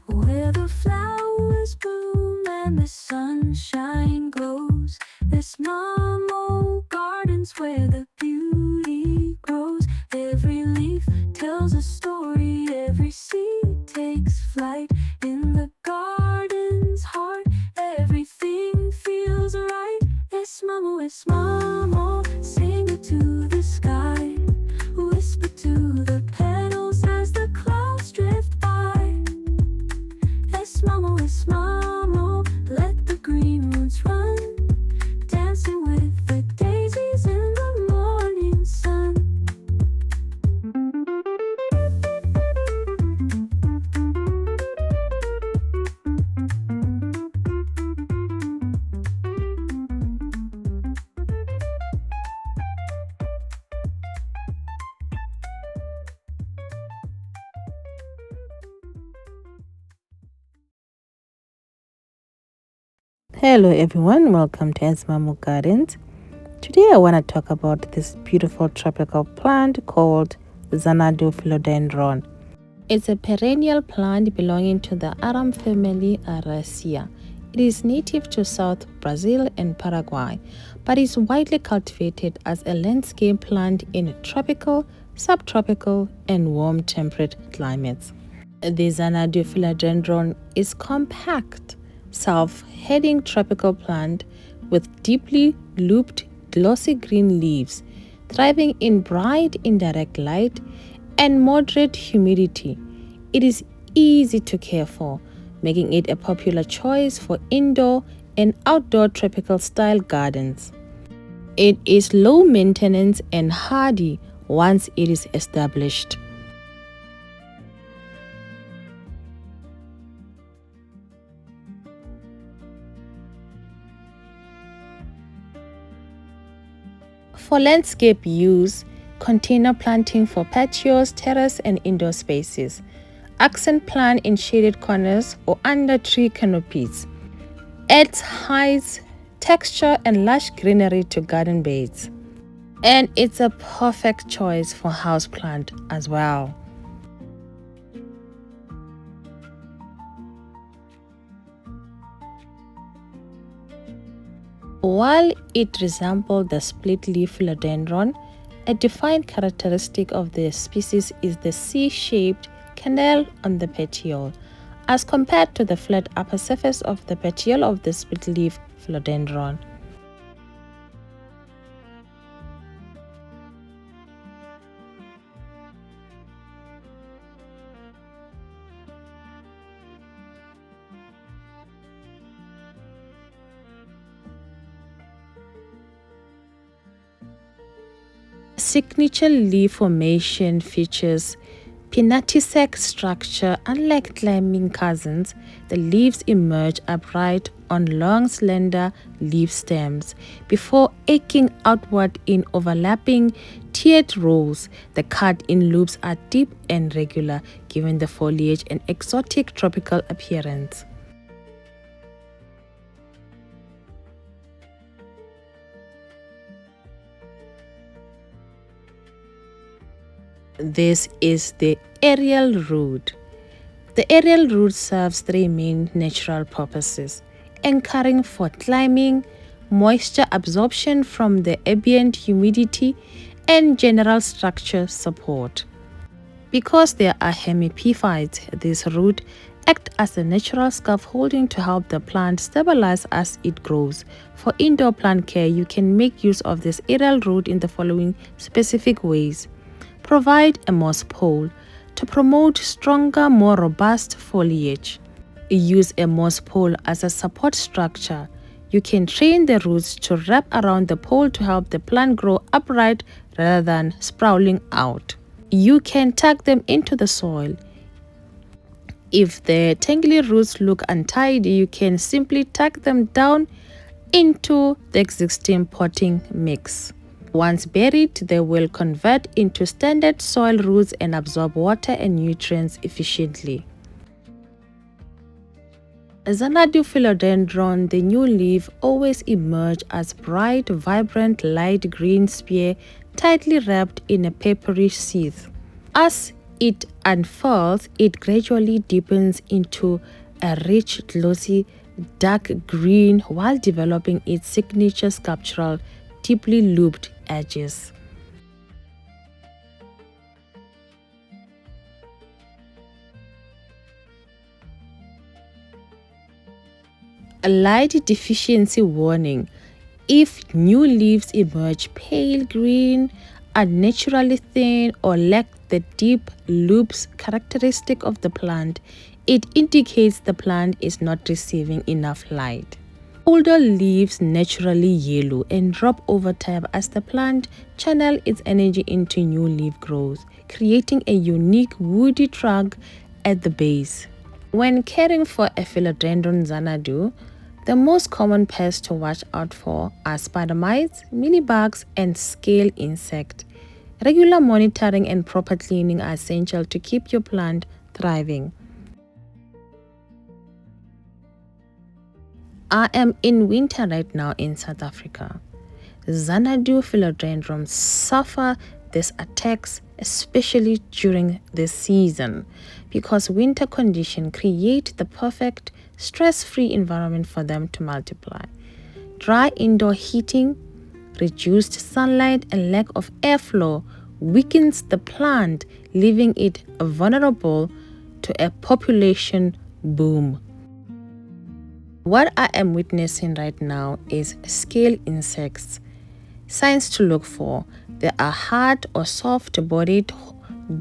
where the flowers bloom and the sunshine glows. There's normal gardens where the beauty grows. Every leaf tells a story, every seed takes flight. In the garden's heart, everything feels right. Es mamo, sing it to the sky. Whisper to the petals as the clouds drift by. Es mamo, let the green roots run, dancing with the daisies in the morning sun. Hello everyone, welcome to Xanadu Gardens. Today I want to talk about this beautiful tropical plant called Xanadu Philodendron. It's a perennial plant belonging to the Arum family Araceae. It is native to South Brazil and Paraguay, but is widely cultivated as a landscape plant in tropical, subtropical, and warm temperate climates. The Xanadu Philodendron is compact, self-heading tropical plant with deeply looped glossy green leaves, thriving in bright indirect light and moderate humidity. It is easy to care for, making it a popular choice for indoor and outdoor tropical style gardens. It is low maintenance and hardy once it is established. For landscape use, container planting for patios, terrace, and indoor spaces. Accent plant in shaded corners or under tree canopies. Adds height, texture, and lush greenery to garden beds. And it's a perfect choice for houseplant as well. While it resembles the split-leaf philodendron, a defined characteristic of the species is the C-shaped canal on the petiole, as compared to the flat upper surface of the petiole of the split-leaf philodendron. Signature leaf formation features pinnatisect structure. Unlike climbing cousins, the leaves emerge upright on long, slender leaf stems before arcing outward in overlapping tiered rows. The cut-in loops are deep and regular, giving the foliage an exotic tropical appearance. This is the aerial root. The aerial root serves three main natural purposes: anchoring for climbing, moisture absorption from the ambient humidity, and general structure support. Because they are hemipiphytes, this root acts as a natural scaffolding to help the plant stabilize as it grows. For indoor plant care, you can make use of this aerial root in the following specific ways. Provide a moss pole to promote stronger, more robust foliage. Use a moss pole as a support structure. You can train the roots to wrap around the pole to help the plant grow upright rather than sprawling out. You can tuck them into the soil. If the tangly roots look untidy, you can simply tuck them down into the existing potting mix. Once buried, they will convert into standard soil roots and absorb water and nutrients efficiently. Xanadu Philodendron, the new leaf, always emerge as bright, vibrant, light green spear tightly wrapped in a papery sheath. As it unfurls, it gradually deepens into a rich, glossy, dark green while developing its signature sculptural, deeply looped edges. A light deficiency warning. If new leaves emerge pale green, unnaturally thin, or lack the deep loops characteristic of the plant, it indicates the plant is not receiving enough light. Older leaves naturally yellow and drop over time as the plant channels its energy into new leaf growth, creating a unique woody trunk at the base. When caring for a philodendron Xanadu, the most common pests to watch out for are spider mites, mealybugs, and scale insect. Regular monitoring and proper cleaning are essential to keep your plant thriving. I am in winter right now in South Africa. Xanadu philodendrons suffer these attacks, especially during this season, because winter conditions create the perfect stress-free environment for them to multiply. Dry indoor heating, reduced sunlight, and lack of airflow weakens the plant, leaving it vulnerable to a population boom. What I am witnessing right now is scale insects. Signs to look for: they are hard or soft-bodied,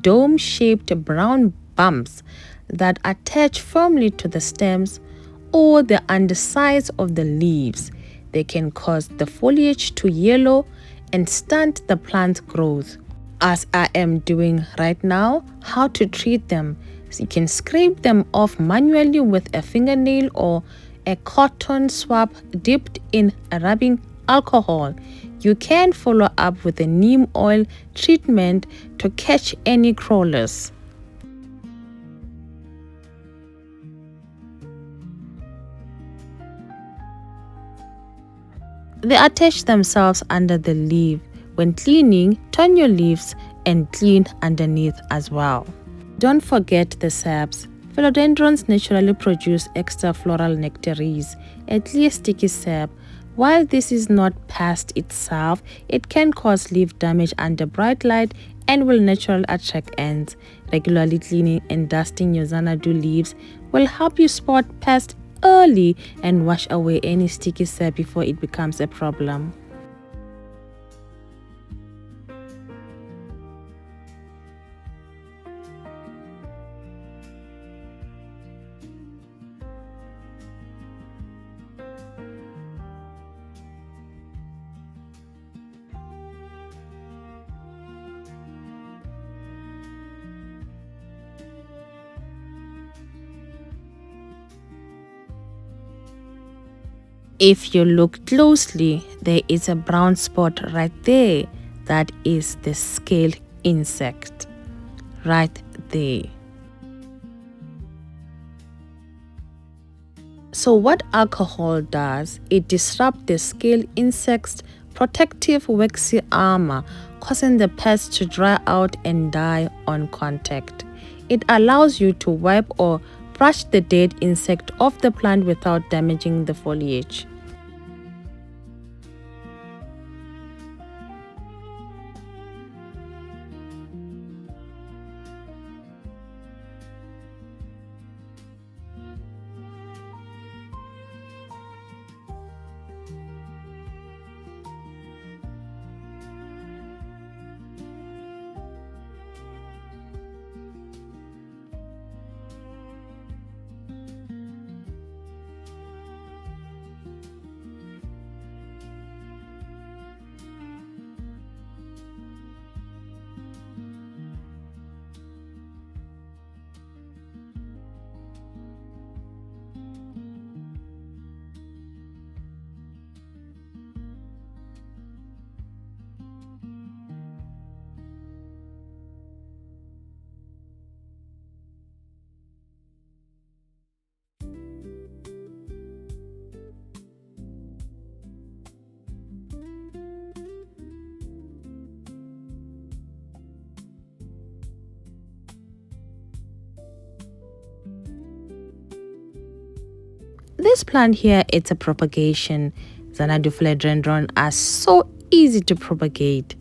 dome-shaped brown bumps that attach firmly to the stems or the undersides of the leaves. They can cause the foliage to yellow and stunt the plant growth. As I am doing right now, how to treat them. So you can scrape them off manually with a fingernail or a cotton swab dipped in a rubbing alcohol. You can follow up with a neem oil treatment to catch any crawlers. They attach themselves under the leaf. When cleaning, turn your leaves and clean underneath as well. Don't forget the saps. Philodendrons naturally produce extra floral nectaries, a clear sticky sap. While this is not pest itself, it can cause leaf damage under bright light and will naturally attract ants. Regularly cleaning and dusting your Xanadu leaves will help you spot pests early and wash away any sticky sap before it becomes a problem. If you look closely, there is a brown spot right there. That is the scale insect. Right there. So what alcohol does, it disrupts the scale insect's protective waxy armor, causing the pest to dry out and die on contact. It allows you to wipe or brush the dead insect off the plant without damaging the foliage. This plant here, it's a propagation. Xanadu Philodendron are so easy to propagate.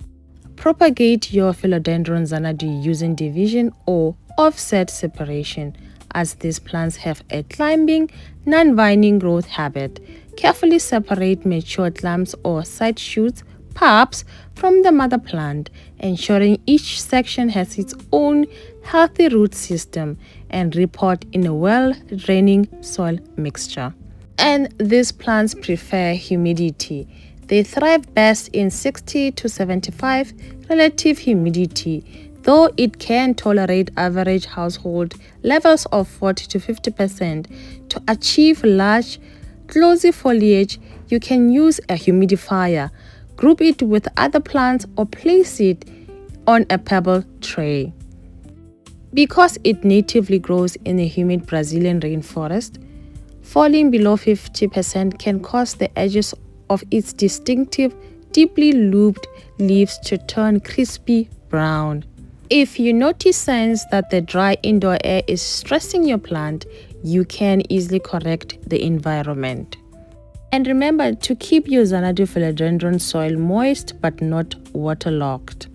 Propagate your Philodendron Xanadu using division or offset separation, as these plants have a climbing, non-vining growth habit. Carefully separate mature clumps or side shoots, pups, from the mother plant, ensuring each section has its own healthy root system, and repot in a well-draining soil mixture. And these plants prefer humidity. They thrive best in 60 to 75 relative humidity, though it can tolerate average household levels of 40 to 50%. To achieve large, glossy foliage, you can use a humidifier, group it with other plants, or place it on a pebble tray. Because it natively grows in a humid Brazilian rainforest, falling below 50% can cause the edges of its distinctive, deeply looped leaves to turn crispy brown. If you notice signs that the dry indoor air is stressing your plant, you can easily correct the environment. And remember to keep your Xanadu Philodendron soil moist but not waterlogged.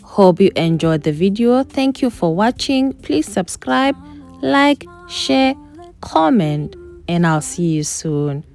Hope you enjoyed the video. Thank you for watching. Please subscribe, like, share, comment, and I'll see you soon.